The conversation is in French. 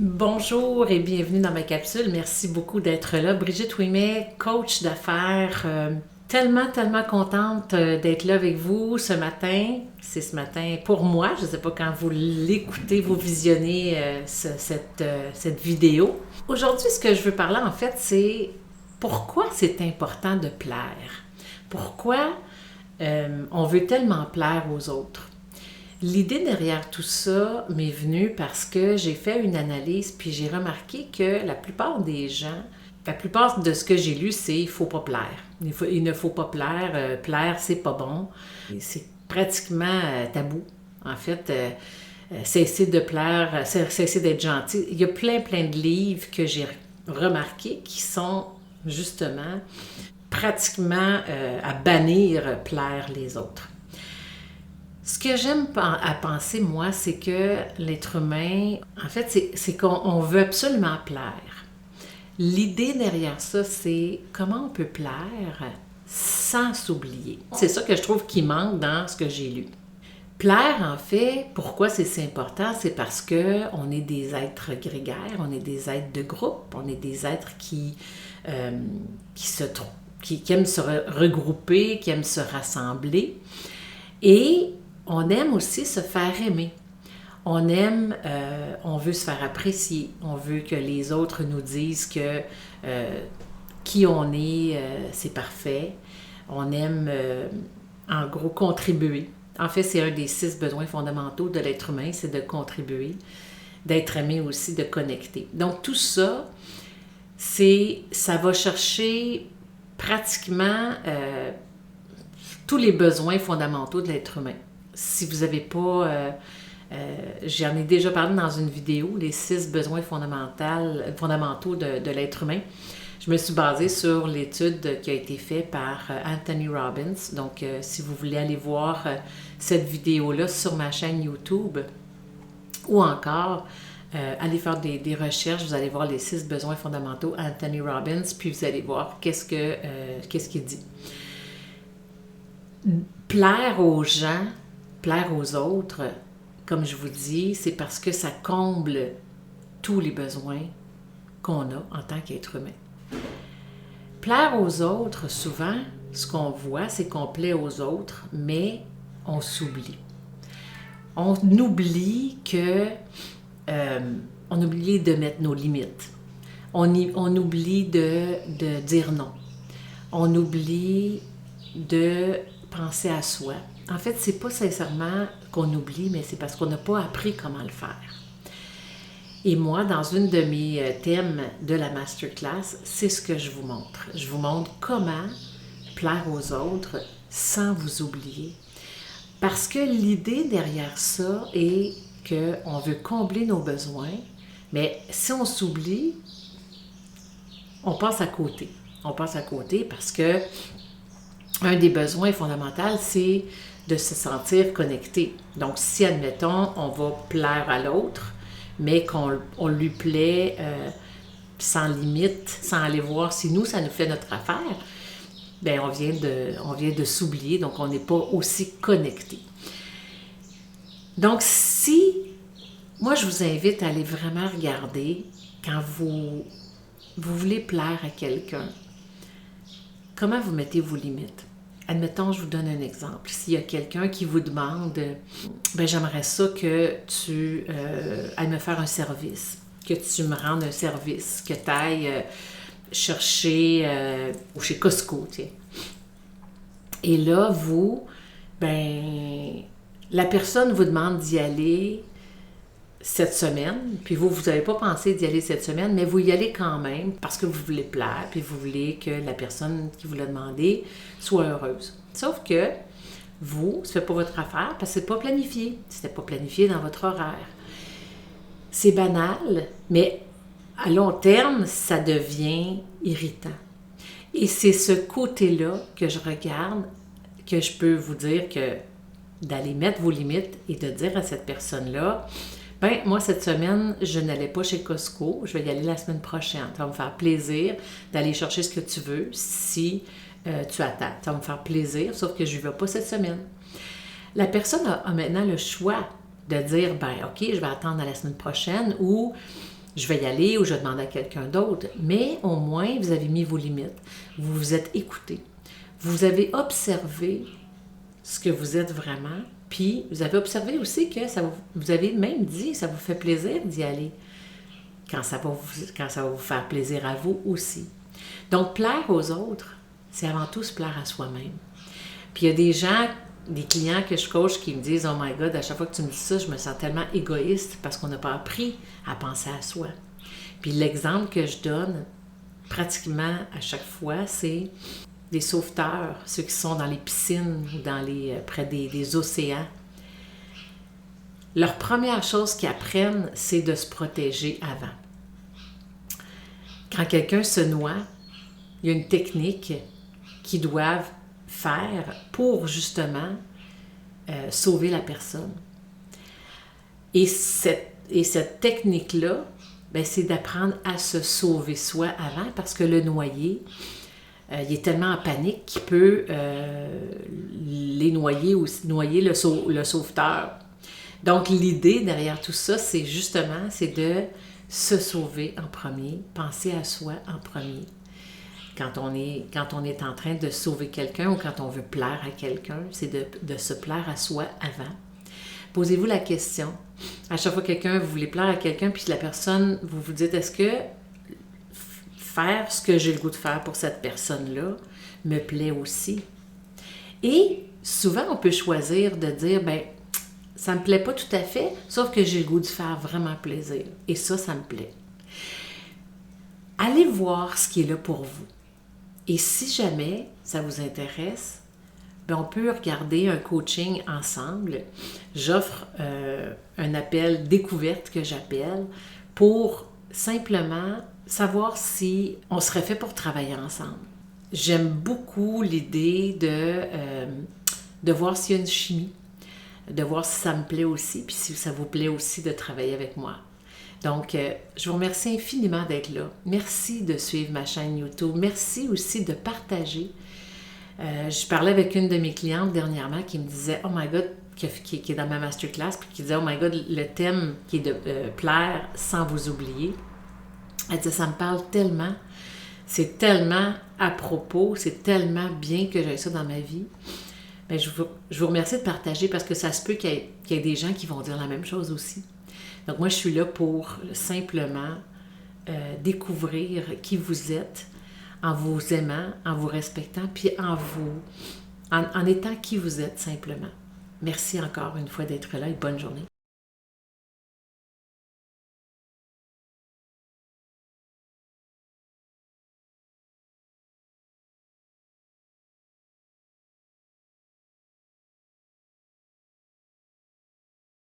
Bonjour et bienvenue dans ma capsule. Merci beaucoup d'être là. Brigitte Ouimet, coach d'affaires. Tellement contente d'être là avec vous ce matin. C'est ce matin pour moi. Je ne sais pas quand vous l'écoutez, vous visionnez cette vidéo. Aujourd'hui, ce que je veux parler en fait, c'est pourquoi c'est important de plaire. Pourquoi on veut tellement plaire aux autres. L'idée derrière tout ça m'est venue parce que j'ai fait une analyse puis j'ai remarqué que la plupart des gens, la plupart de ce que j'ai lu, c'est il faut pas plaire. Il ne faut pas plaire. Plaire, c'est pas bon. C'est pratiquement tabou. En fait, cesser de plaire, cesser d'être gentil. Il y a plein de livres que j'ai remarqués qui sont justement pratiquement à bannir plaire les autres. Ce que j'aime à penser, moi, c'est que l'être humain, en fait, c'est qu'on veut absolument plaire. L'idée derrière ça, c'est comment on peut plaire sans s'oublier. C'est ça que je trouve qui manque dans ce que j'ai lu. Plaire, en fait, pourquoi c'est si important? C'est parce qu'on est des êtres grégaires, on est des êtres de groupe, on est des êtres qui aiment se regrouper, qui aiment se rassembler. Et on aime aussi se faire aimer. On veut se faire apprécier. On veut que les autres nous disent que qui on est, c'est parfait. On aime, en gros, contribuer. En fait, c'est un des 6 besoins fondamentaux de l'être humain, c'est de contribuer, d'être aimé aussi, de connecter. Donc, tout ça, ça va chercher pratiquement tous les besoins fondamentaux de l'être humain. Si vous n'avez pas, j'en ai déjà parlé dans une vidéo, les 6 besoins fondamentaux de l'être humain. Je me suis basée sur l'étude qui a été faite par Anthony Robbins. Donc, si vous voulez aller voir cette vidéo-là sur ma chaîne YouTube ou encore allez faire des recherches, vous allez voir les 6 besoins fondamentaux Anthony Robbins, puis vous allez voir qu'est-ce qu'il dit. Plaire aux gens, plaire aux autres, comme je vous dis, c'est parce que ça comble tous les besoins qu'on a en tant qu'être humain. Plaire aux autres, souvent, ce qu'on voit, c'est qu'on plaît aux autres, mais on s'oublie. On oublie on oublie de mettre nos limites. On oublie de dire non. On oublie de penser à soi. En fait, c'est pas sincèrement qu'on oublie, mais c'est parce qu'on n'a pas appris comment le faire. Et moi, dans une de mes thèmes de la masterclass, c'est ce que je vous montre. Je vous montre comment plaire aux autres sans vous oublier. Parce que l'idée derrière ça est qu'on veut combler nos besoins, mais si on s'oublie, on passe à côté. On passe à côté parce que un des besoins fondamentaux, c'est de se sentir connecté. Donc, si, admettons, on va plaire à l'autre, mais qu'on lui plaît sans limite, sans aller voir si nous, ça nous fait notre affaire, bien, on vient de s'oublier, donc on n'est pas aussi connecté. Donc, moi, je vous invite à aller vraiment regarder quand vous voulez plaire à quelqu'un, comment vous mettez vos limites. Admettons, je vous donne un exemple. S'il y a quelqu'un qui vous demande « j'aimerais ça que tu ailles me faire un service, que tu me rendes un service, que tu ailles chercher chez Costco, tiens. » Et là, la personne vous demande d'y aller cette semaine, puis vous n'avez pas pensé d'y aller cette semaine, mais vous y allez quand même parce que vous voulez plaire, puis vous voulez que la personne qui vous l'a demandé soit heureuse. Sauf que vous, ce n'est pas votre affaire parce que ce n'est pas planifié. C'était pas planifié dans votre horaire. C'est banal, mais à long terme, ça devient irritant. Et c'est ce côté-là que je regarde, que je peux vous dire que d'aller mettre vos limites et de dire à cette personne-là, moi, cette semaine, je n'allais pas chez Costco. Je vais y aller la semaine prochaine. Ça va me faire plaisir d'aller chercher ce que tu veux si tu attends. Ça va me faire plaisir, sauf que je ne vais pas cette semaine. La personne a maintenant le choix de dire, OK, je vais attendre à la semaine prochaine ou je vais y aller ou je vais demander à quelqu'un d'autre. Mais au moins, vous avez mis vos limites. Vous vous êtes écouté. Vous avez observé ce que vous êtes vraiment. Puis, vous avez observé aussi que vous avez même dit que ça vous fait plaisir d'y aller. Quand ça va vous faire plaisir à vous aussi. Donc, plaire aux autres, c'est avant tout se plaire à soi-même. Puis, il y a des gens, des clients que je coach qui me disent « Oh my God, à chaque fois que tu me dis ça, je me sens tellement égoïste parce qu'on n'a pas appris à penser à soi. » Puis, l'exemple que je donne pratiquement à chaque fois, c'est des sauveteurs, ceux qui sont dans les piscines ou près des océans. Leur première chose qu'ils apprennent, c'est de se protéger avant. Quand quelqu'un se noie, il y a une technique qu'ils doivent faire pour justement sauver la personne. Et cette technique-là, ben, c'est d'apprendre à se sauver soi avant parce que le noyé, il est tellement en panique qu'il peut les noyer ou noyer le sauveteur. Donc, l'idée derrière tout ça, c'est de se sauver en premier, penser à soi en premier. Quand on est en train de sauver quelqu'un ou quand on veut plaire à quelqu'un, c'est de se plaire à soi avant. Posez-vous la question. À chaque fois que vous voulez plaire à quelqu'un, puis la personne, vous vous dites, est-ce que faire ce que j'ai le goût de faire pour cette personne-là me plaît aussi? Et souvent, on peut choisir de dire, ben ça ne me plaît pas tout à fait, sauf que j'ai le goût de faire vraiment plaisir. Et ça me plaît. Allez voir ce qui est là pour vous. Et si jamais ça vous intéresse, bien, on peut regarder un coaching ensemble. J'offre un appel découverte que j'appelle pour simplement savoir si on serait fait pour travailler ensemble. J'aime beaucoup l'idée de voir s'il y a une chimie, de voir si ça me plaît aussi, puis si ça vous plaît aussi de travailler avec moi. Donc, je vous remercie infiniment d'être là. Merci de suivre ma chaîne YouTube. Merci aussi de partager. Je parlais avec une de mes clientes dernièrement qui me disait « Oh my God », qui est dans ma masterclass, puis qui disait « Oh my God, le thème qui est de plaire sans vous oublier ». Elle disait « Ça me parle tellement, c'est tellement à propos, c'est tellement bien que j'ai ça dans ma vie ». Bien, je vous remercie de partager parce que ça se peut qu'il y ait des gens qui vont dire la même chose aussi. Donc moi, je suis là pour simplement découvrir qui vous êtes en vous aimant, en vous respectant, puis en étant qui vous êtes simplement. Merci encore une fois d'être là et bonne journée.